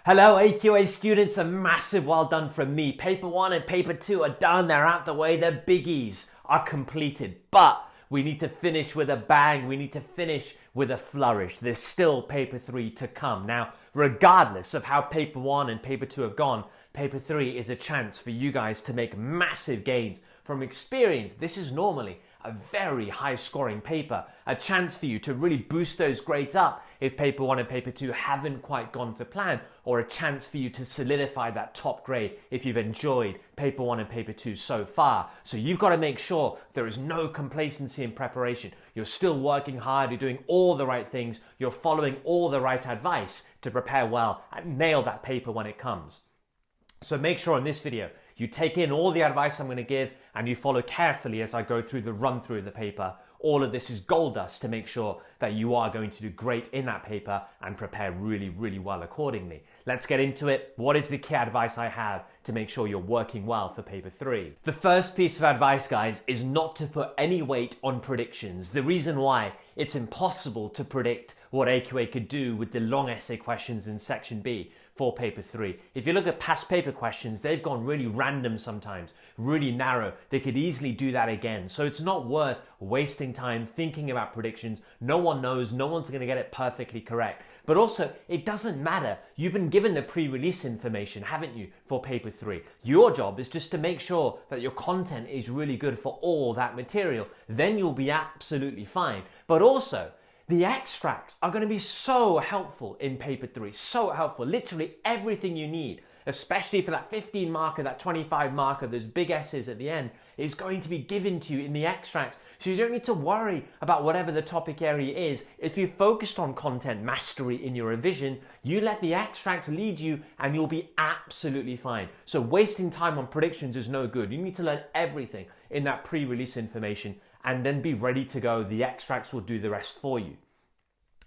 Hello AQA students, a massive well done from me. Paper 1 and Paper 2 are done, they're out the way, their biggies are completed. But we need to finish with a bang, we need to finish with a flourish. There's still Paper 3 to come. Now, regardless of how Paper 1 and Paper 2 have gone, Paper 3 is a chance for you guys to make massive gains. From experience, this is normally a very high scoring paper, a chance for you to really boost those grades up if Paper 1 and Paper 2 haven't quite gone to plan, or a chance for you to solidify that top grade if you've enjoyed Paper 1 and Paper 2 so far. So you've got to make sure there is no complacency in preparation. You're still working hard, you're doing all the right things, you're following all the right advice to prepare well and nail that paper when it comes. So make sure in this video, you take in all the advice I'm going to give and you follow carefully as I go through the run through of the paper. All of this is gold dust to make sure that you are going to do great in that paper and prepare really, really well accordingly. Let's get into it. What is the key advice I have to make sure you're working well for Paper 3? The first piece of advice, guys, is not to put any weight on predictions. The reason why, it's impossible to predict what AQA could do with the long essay questions in Section B for Paper 3. If you look at past paper questions, they've gone really random sometimes, really narrow. They could easily do that again. So it's not worth wasting time thinking about predictions. No one knows, no one's going to get it perfectly correct. But also, it doesn't matter. You've been given the pre-release information, haven't you, for Paper 3? Your job is just to make sure that your content is really good for all that material. Then you'll be absolutely fine. But also, the extracts are going to be so helpful in Paper 3, so helpful. Literally everything you need, especially for that 15 marker, that 25 marker, those big S's at the end, is going to be given to you in the extracts. So you don't need to worry about whatever the topic area is. If you focused on content mastery in your revision, you let the extracts lead you and you'll be absolutely fine. So wasting time on predictions is no good. You need to learn everything in that pre-release information and then be ready to go. The extracts will do the rest for you.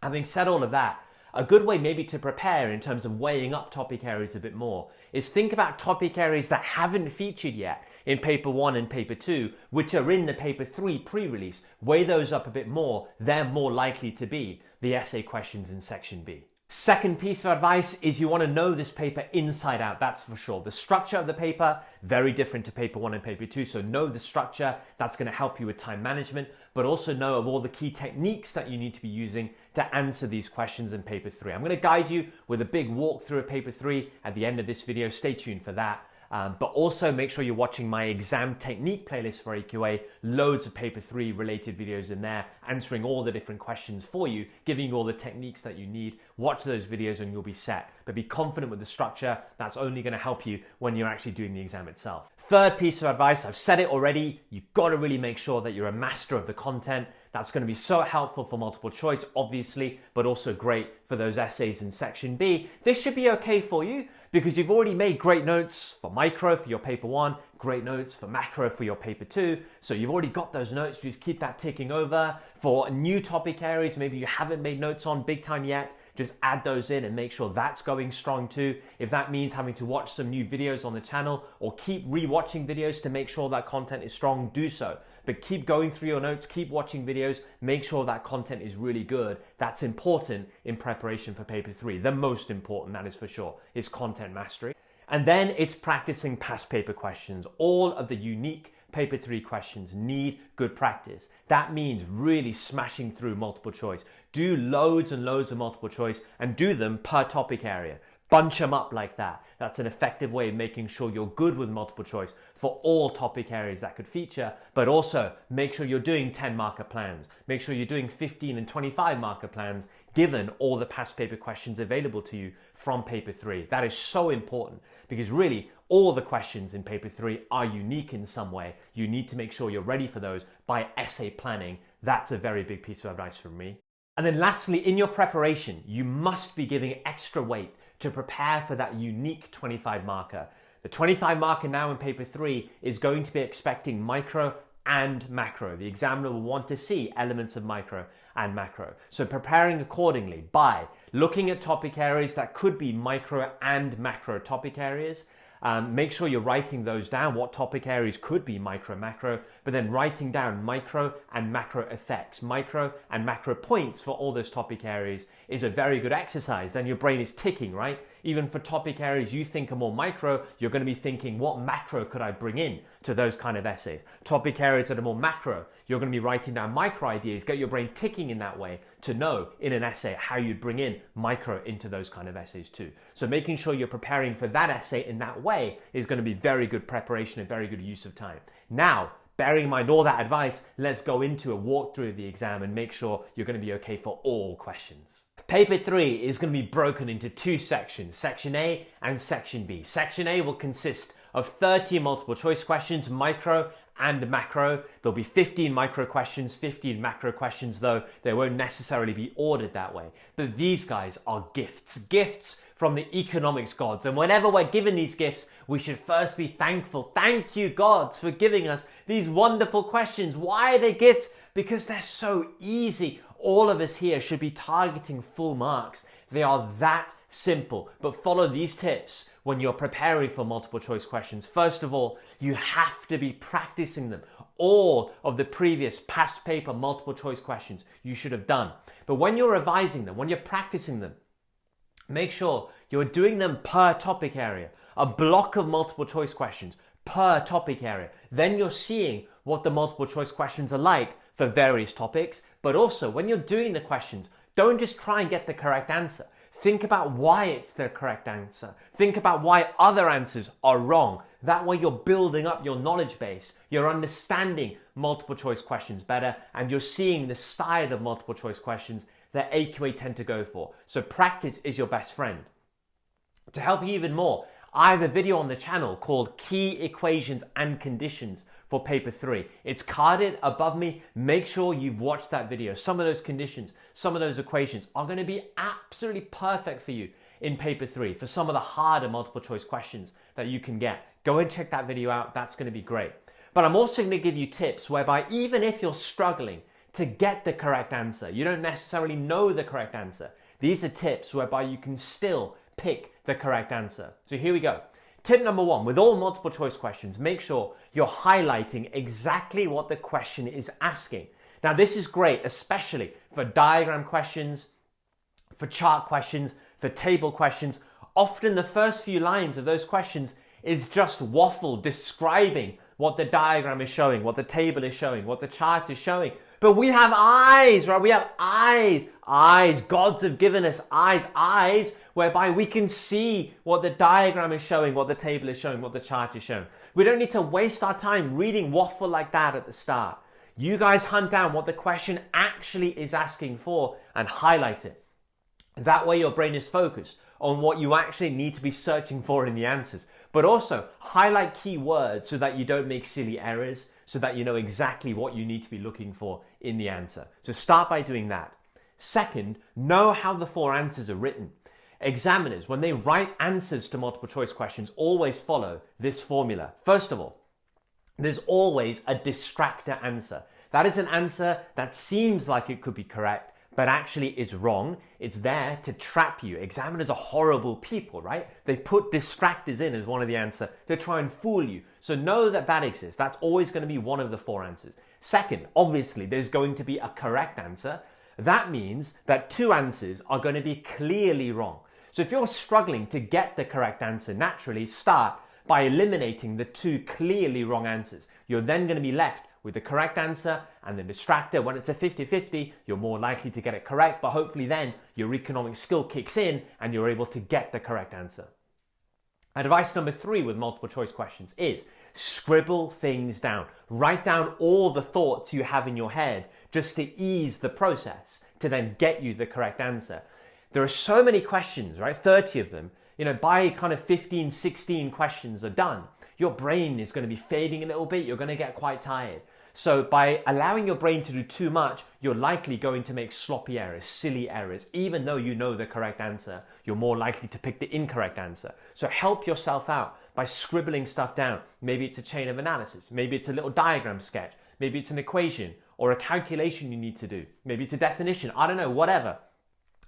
Having said all of that, a good way maybe to prepare in terms of weighing up topic areas a bit more is think about topic areas that haven't featured yet in Paper 1 and Paper 2, which are in the Paper 3 pre-release. Weigh those up a bit more. They're more likely to be the essay questions in Section B. Second piece of advice is you want to know this paper inside out, that's for sure. The structure of the paper, very different to Paper 1 and Paper 2, so know the structure. That's going to help you with time management, but also know of all the key techniques that you need to be using to answer these questions in Paper 3. I'm going to guide you with a big walkthrough of Paper 3 at the end of this video. Stay tuned for that. But also make sure you're watching my exam technique playlist for AQA. Loads of Paper 3 related videos in there, answering all the different questions for you, giving you all the techniques that you need. Watch those videos and you'll be set. But be confident with the structure. That's only going to help you when you're actually doing the exam itself. Third piece of advice, I've said it already, you've got to really make sure that you're a master of the content. That's going to be so helpful for multiple choice, obviously, but also great for those essays in Section B. This should be okay for you because you've already made great notes for micro for your Paper 1, great notes for macro for your Paper 2. So you've already got those notes, you just keep that ticking over. For new topic areas, maybe you haven't made notes on big time yet, just add those in and make sure that's going strong too. If that means having to watch some new videos on the channel or keep re-watching videos to make sure that content is strong, do so. But keep going through your notes, keep watching videos, make sure that content is really good. That's important in preparation for Paper 3. The most important, that is for sure, is content mastery. And then it's practicing past paper questions. All of the unique Paper 3 questions need good practice. That means really smashing through multiple choice. Do loads and loads of multiple choice and do them per topic area. Bunch them up like that. That's an effective way of making sure you're good with multiple choice for all topic areas that could feature, but also make sure you're doing 10 marker plans. Make sure you're doing 15 and 25 marker plans given all the past paper questions available to you from Paper 3. That is so important because really all the questions in Paper 3 are unique in some way. You need to make sure you're ready for those by essay planning. That's a very big piece of advice from me. And then lastly, in your preparation, you must be giving extra weight to prepare for that unique 25 marker. The 25 marker now in Paper 3 is going to be expecting micro and macro. The examiner will want to see elements of micro and macro. So preparing accordingly by looking at topic areas that could be micro and macro topic areas. Make sure you're writing those down, what topic areas could be micro, macro, but then writing down micro and macro effects, micro and macro points for all those topic areas is a very good exercise. Then your brain is ticking, right? Even for topic areas you think are more micro, you're going to be thinking, what macro could I bring in to those kind of essays? Topic areas that are more macro, you're going to be writing down micro ideas, get your brain ticking in that way to know in an essay how you'd bring in micro into those kind of essays too. So making sure you're preparing for that essay in that way is going to be very good preparation and very good use of time. Now, bearing in mind all that advice, let's go into a walkthrough of the exam and make sure you're going to be okay for all questions. Paper 3 is going to be broken into two sections, Section A and Section B. Section A will consist of 30 multiple choice questions, micro and macro. There'll be 15 micro questions, 15 macro questions, though they won't necessarily be ordered that way. But these guys are gifts from the economics gods. And whenever we're given these gifts, we should first be thankful. Thank you, gods, for giving us these wonderful questions. Why are they gifts? Because they're so easy. All of us here should be targeting full marks. They are that simple. But follow these tips when you're preparing for multiple choice questions. First of all, you have to be practicing them. All of the previous past paper multiple choice questions you should have done. But when you're revising them, when you're practicing them, make sure you're doing them per topic area. A block of multiple choice questions per topic area. Then you're seeing what the multiple choice questions are like for various topics. But also, when you're doing the questions, don't just try and get the correct answer. Think about why it's the correct answer. Think about why other answers are wrong. That way you're building up your knowledge base. You're understanding multiple choice questions better, and you're seeing the style of multiple choice questions that AQA tend to go for. So practice is your best friend. To help you even more, I have a video on the channel called Key Equations and Conditions for Paper 3. It's carded above me. Make sure you've watched that video. Some of those conditions, some of those equations are going to be absolutely perfect for you in Paper 3 for some of the harder multiple choice questions that you can get. Go and check that video out. That's going to be great. But I'm also going to give you tips whereby even if you're struggling to get the correct answer, you don't necessarily know the correct answer, these are tips whereby you can still pick the correct answer. So here we go. Tip number 1, with all multiple choice questions, make sure you're highlighting exactly what the question is asking. Now this is great, especially for diagram questions, for chart questions, for table questions. Often the first few lines of those questions is just waffle describing what the diagram is showing, what the table is showing, what the chart is showing. But we have eyes, right? We have eyes. Gods have given us eyes, whereby we can see what the diagram is showing, what the table is showing, what the chart is showing. We don't need to waste our time reading waffle like that at the start. You guys hunt down what the question actually is asking for and highlight it. That way your brain is focused on what you actually need to be searching for in the answers. But also highlight key words so that you don't make silly errors, so that you know exactly what you need to be looking for in the answer. So start by doing that. Second, know how the 4 answers are written. Examiners, when they write answers to multiple choice questions, always follow this formula. First of all, there's always a distractor answer. That is an answer that seems like it could be correct, but actually is wrong. It's there to trap you. Examiners are horrible people, right? They put distractors in as one of the answers to try and fool you. So know that that exists. That's always going to be one of the 4 answers. Second, obviously, there's going to be a correct answer. That means that 2 answers are going to be clearly wrong. So if you're struggling to get the correct answer, naturally start by eliminating the 2 clearly wrong answers. You're then going to be left with the correct answer and the distractor. When it's a 50-50, you're more likely to get it correct, but hopefully then your economic skill kicks in and you're able to get the correct answer. Advice number 3 with multiple choice questions is scribble things down. Write down all the thoughts you have in your head just to ease the process to then get you the correct answer. There are so many questions, right? 30 of them. By kind of 15, 16 questions are done, your brain is going to be fading a little bit. You're going to get quite tired. So by allowing your brain to do too much, you're likely going to make sloppy errors, silly errors. Even though you know the correct answer, you're more likely to pick the incorrect answer. So help yourself out by scribbling stuff down. Maybe it's a chain of analysis. Maybe it's a little diagram sketch. Maybe it's an equation or a calculation you need to do. Maybe it's a definition. I don't know, whatever.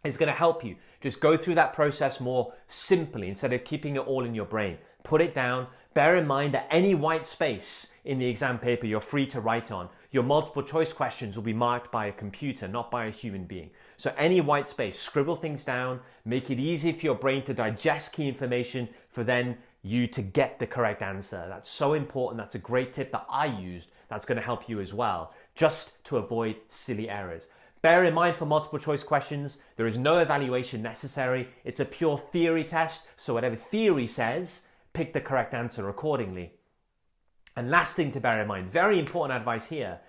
It's going to help you just go through that process more simply instead of keeping it all in your brain. Put it down. Bear in mind that any white space in the exam paper you're free to write on. Your multiple choice questions will be marked by a computer, not by a human being. So any white space, scribble things down, make it easy for your brain to digest key information for then you to get the correct answer. That's so important. That's a great tip that I used that's going to help you as well, just to avoid silly errors. Bear in mind for multiple choice questions, there is no evaluation necessary. It's a pure theory test, so whatever theory says, pick the correct answer accordingly. And last thing to bear in mind, very important advice here,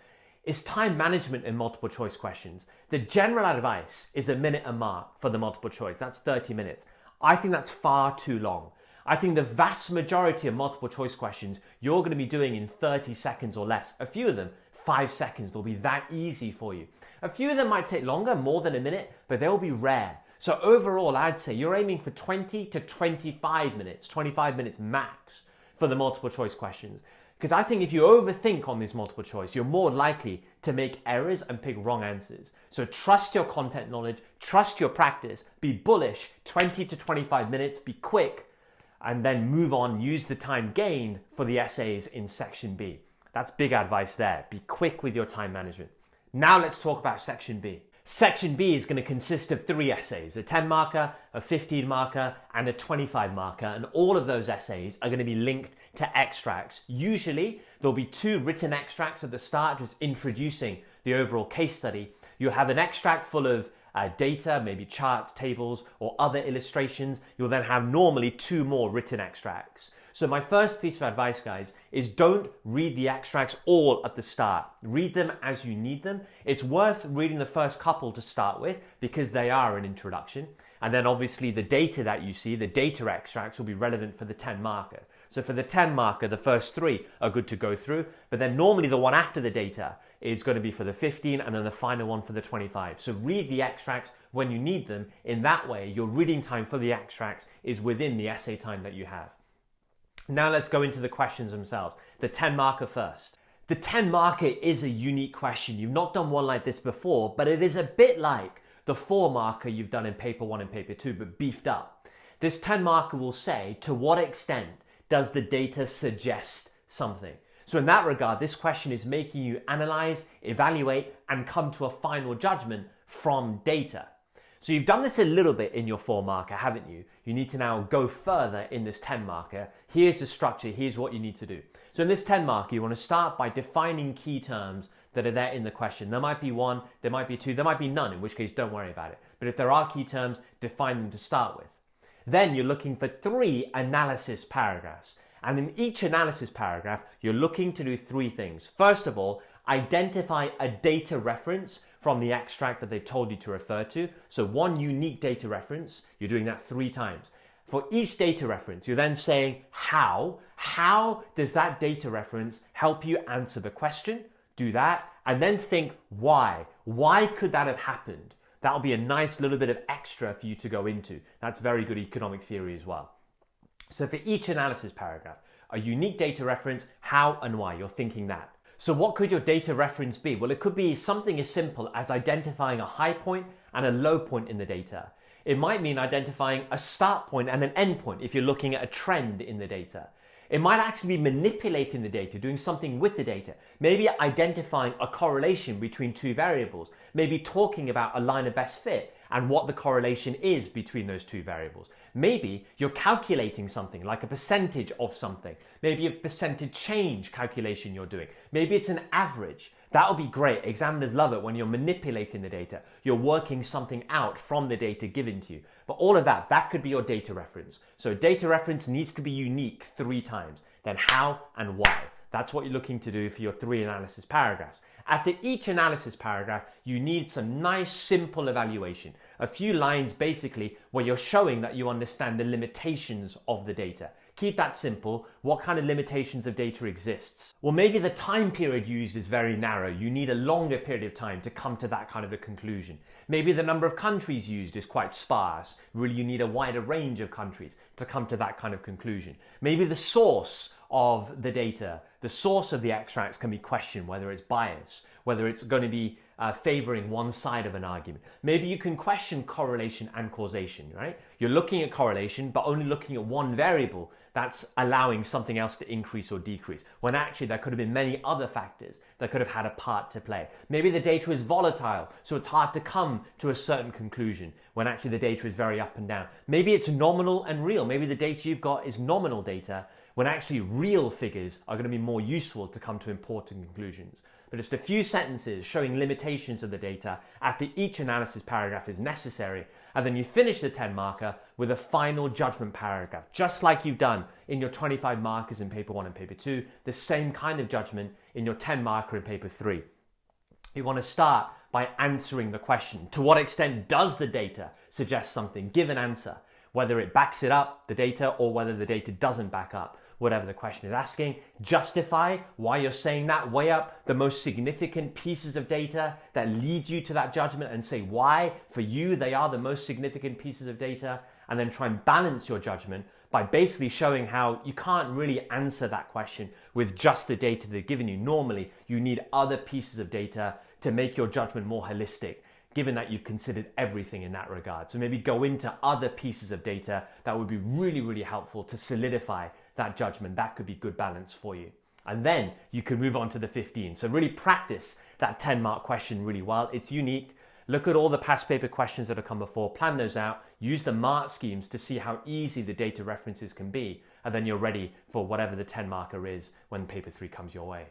is time management in multiple choice questions. The general advice is a minute a mark for the multiple choice. That's 30 minutes. I think that's far too long. I think the vast majority of multiple choice questions you're going to be doing in 30 seconds or less. A few of them, 5 seconds, they'll be that easy for you. A few of them might take longer, more than a minute, but they'll be rare. So overall, I'd say you're aiming for 20 to 25 minutes, 25 minutes max for the multiple choice questions. Because I think if you overthink on this multiple choice, you're more likely to make errors and pick wrong answers. So trust your content knowledge, trust your practice, be bullish, 20 to 25 minutes, be quick, and then move on, use the time gained for the essays in section B. That's big advice there. Be quick with your time management. Now let's talk about section B. Section B is going to consist of 3 essays, a 10 marker, a 15 marker, and a 25 marker. And all of those essays are going to be linked to extracts. Usually there'll be 2 written extracts at the start, just introducing the overall case study. You'll have an extract full of data, maybe charts, tables, or other illustrations. You'll then have normally 2 more written extracts. So my first piece of advice, guys, is don't read the extracts all at the start. Read them as you need them. It's worth reading the first couple to start with because they are an introduction. And then obviously the data that you see, the data extracts, will be relevant for the 10 marker. So for the 10 marker, the first 3 are good to go through, but then normally the one after the data is going to be for the 15 and then the final one for the 25. So read the extracts when you need them. In that way, your reading time for the extracts is within the essay time that you have. Now let's go into the questions themselves. The 10 marker first. The 10 marker is a unique question. You've not done one like this before, but it is a bit like the 4 marker you've done in paper 1 and paper 2, but beefed up. This 10 marker will say, to what extent does the data suggest something? So in that regard, this question is making you analyze, evaluate, and come to a final judgment from data. So you've done this a little bit in your 4 marker, haven't you? You need to now go further in this 10 marker. Here's the structure, here's what you need to do. So in this 10 marker, you want to start by defining key terms that are there in the question. There might be 1, there might be 2, there might be none, in which case don't worry about it. But if there are key terms, define them to start with. Then you're looking for 3 analysis paragraphs. And in each analysis paragraph, you're looking to do 3 things. First of all, identify a data reference from the extract that they told you to refer to. So 1 unique data reference, you're doing that 3 times. For each data reference, you're then saying how. How does that data reference help you answer the question? Do that. And then think why. Why could that have happened? That'll be a nice little bit of extra for you to go into. That's very good economic theory as well. So for each analysis paragraph, a unique data reference, how and why, you're thinking that. So what could your data reference be? Well, it could be something as simple as identifying a high point and a low point in the data. It might mean identifying a start point and an end point if you're looking at a trend in the data. It might actually be manipulating the data, doing something with the data. Maybe identifying a correlation between 2 variables. Maybe talking about a line of best fit and what the correlation is between those 2 variables. Maybe you're calculating something like a percentage of something. Maybe a percentage change calculation you're doing. Maybe it's an average. That'll be great. Examiners love it when you're manipulating the data. You're working something out from the data given to you. But all of that could be your data reference. So data reference needs to be unique 3 times. Then how and why. That's what you're looking to do for your 3 analysis paragraphs. After each analysis paragraph, you need some nice simple evaluation. A few lines basically where you're showing that you understand the limitations of the data. Keep that simple. What kind of limitations of data exists? Well, maybe the time period used is very narrow. You need a longer period of time to come to that kind of a conclusion. Maybe the number of countries used is quite sparse. Really, you need a wider range of countries to come to that kind of conclusion. Maybe the source of the data, the source of the extracts can be questioned, whether it's bias, whether it's going to be favoring one side of an argument. Maybe you can question correlation and causation, right? You're looking at correlation, but only looking at one variable that's allowing something else to increase or decrease, when actually there could have been many other factors that could have had a part to play. Maybe the data is volatile, so it's hard to come to a certain conclusion, when actually the data is very up and down. Maybe it's nominal and real. Maybe the data you've got is nominal data, when actually real figures are going to be more useful to come to important conclusions. But just a few sentences showing limitations of the data after each analysis paragraph is necessary, and then you finish the 10 marker with a final judgment paragraph, just like you've done in your 25 markers in paper 1 and paper 2, the same kind of judgment in your 10 marker in paper 3. You want to start by answering the question. To what extent does the data suggest something? Give an answer, whether it backs it up, the data, or whether the data doesn't back up whatever the question is asking. Justify why you're saying that. Weigh up the most significant pieces of data that lead you to that judgment and say why, for you, they are the most significant pieces of data. And then try and balance your judgment by basically showing how you can't really answer that question with just the data they've given you. Normally, you need other pieces of data to make your judgment more holistic, given that you've considered everything in that regard. So maybe go into other pieces of data that would be really, really helpful to solidify that judgment. That could be good balance for you. And then you can move on to the 15. So really practice that 10 mark question really well. It's unique. Look at all the past paper questions that have come before, plan those out, use the mark schemes to see how easy the data references can be, and then you're ready for whatever the 10 marker is when paper 3 comes your way.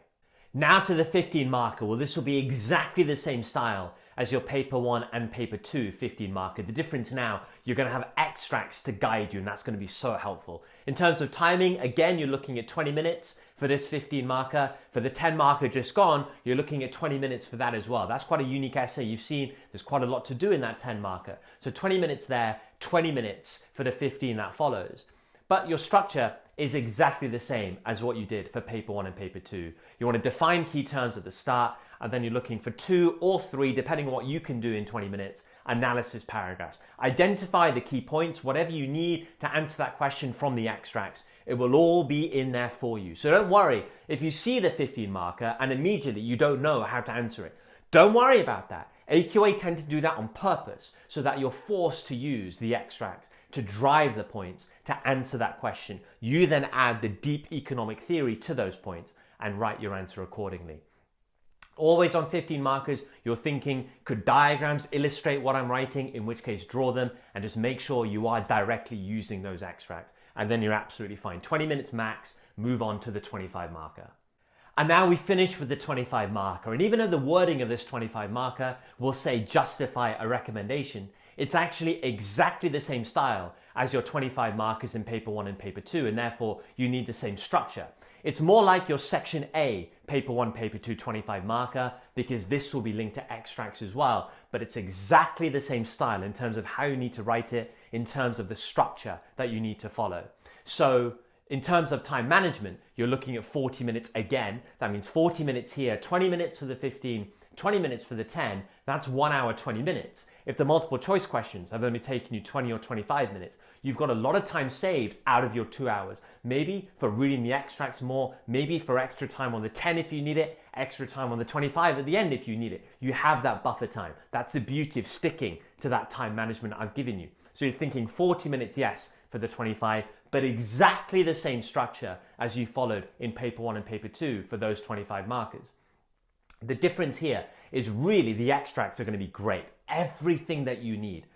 Now to the 15 marker. Well, this will be exactly the same style as your paper 1 and paper 2 15 marker. The difference now, you're going to have extracts to guide you, and that's going to be so helpful. In terms of timing, again, you're looking at 20 minutes for this 15 marker. For the 10 marker just gone, you're looking at 20 minutes for that as well. That's quite a unique essay. You've seen there's quite a lot to do in that 10 marker. So 20 minutes there, 20 minutes for the 15 that follows. But your structure is exactly the same as what you did for paper 1 and paper 2. You want to define key terms at the start, and then you're looking for 2 or 3, depending on what you can do in 20 minutes, analysis paragraphs. Identify the key points, whatever you need to answer that question from the extracts. It will all be in there for you. So don't worry if you see the 15 marker and immediately you don't know how to answer it. Don't worry about that. AQA tend to do that on purpose so that you're forced to use the extracts to drive the points to answer that question. You then add the deep economic theory to those points and write your answer accordingly. Always on 15 markers, you're thinking, could diagrams illustrate what I'm writing? In which case, draw them and just make sure you are directly using those extracts. And then you're absolutely fine. 20 minutes max, move on to the 25 marker. And now we finish with the 25 marker. And even though the wording of this 25 marker will say justify a recommendation, it's actually exactly the same style as your 25 markers in paper 1 and paper 2, and therefore you need the same structure. It's more like your section A, paper 1, paper 2, 25 marker, because this will be linked to extracts as well, but it's exactly the same style in terms of how you need to write it, in terms of the structure that you need to follow. So in terms of time management, you're looking at 40 minutes again. That means 40 minutes here, 20 minutes for the 15, 20 minutes for the 10, that's 1 hour, 20 minutes. If the multiple choice questions have only taken you 20 or 25 minutes, you've got a lot of time saved out of your 2 hours. Maybe for reading the extracts more, maybe for extra time on the 10 if you need it, extra time on the 25 at the end if you need it. You have that buffer time. That's the beauty of sticking to that time management I've given you. So you're thinking 40 minutes, yes, for the 25, but exactly the same structure as you followed in paper 1 and paper 2 for those 25 markers. The difference here is really the extracts are going to be great. Everything that you need,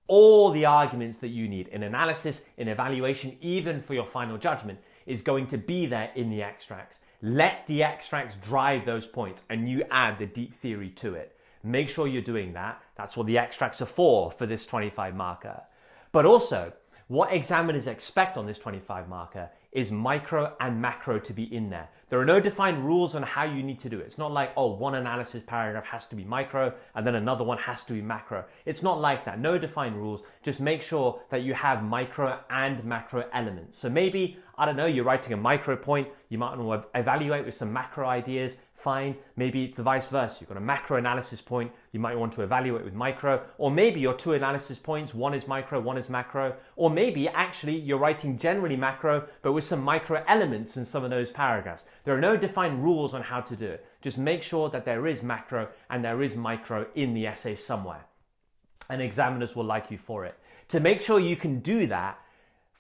all the arguments that you need in analysis, in evaluation, even for your final judgment is going to be there in the extracts. Let the extracts drive those points and you add the deep theory to it. Make sure you're doing that. That's what the extracts are for this 25 marker. But also, what examiners expect on this 25 marker is micro and macro to be in there. There are no defined rules on how you need to do it. It's not like, oh, one analysis paragraph has to be micro and then another one has to be macro. It's not like that. No defined rules. Just make sure that you have micro and macro elements. So maybe, I don't know, you're writing a micro point. You might want to evaluate with some macro ideas. Fine. Maybe it's the vice versa. You've got a macro analysis point. You might want to evaluate with micro. Or maybe your 2 analysis points, one is micro, one is macro. Or maybe actually you're writing generally macro, but with some micro elements in some of those paragraphs. There are no defined rules on how to do it. Just make sure that there is macro and there is micro in the essay somewhere, and examiners will like you for it. To make sure you can do that,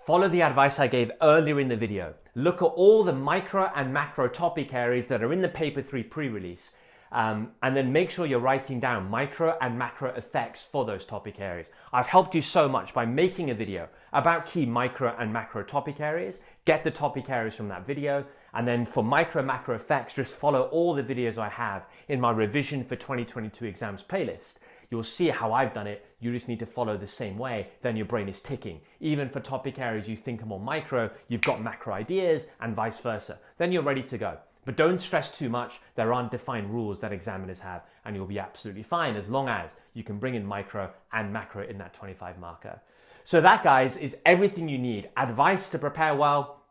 follow the advice I gave earlier in the video. Look at all the micro and macro topic areas that are in the paper 3 pre-release, and then make sure you're writing down micro and macro effects for those topic areas. I've helped you so much by making a video about key micro and macro topic areas. Get the topic areas from that video, and then for micro macro effects, just follow all the videos I have in my revision for 2022 exams playlist. You'll see how I've done it. You just need to follow the same way, then your brain is ticking. Even for topic areas you think are more micro, you've got macro ideas and vice versa. Then you're ready to go. But don't stress too much. There aren't defined rules that examiners have, and you'll be absolutely fine as long as you can bring in micro and macro in that 25 marker. So that, guys, is everything you need. Advice to prepare well,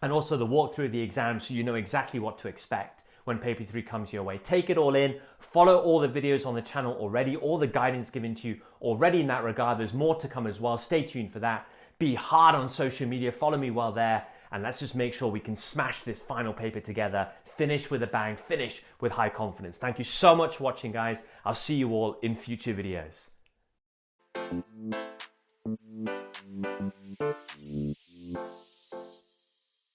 and also the walkthrough of the exam so you know exactly what to expect when paper 3 comes your way. Take it all in, follow all the videos on the channel already, all the guidance given to you already in that regard. There's more to come as well. Stay tuned for that. Be hard on social media, follow me well there, and let's just make sure we can smash this final paper together, finish with a bang, finish with high confidence. Thank you so much for watching, guys. I'll see you all in future videos.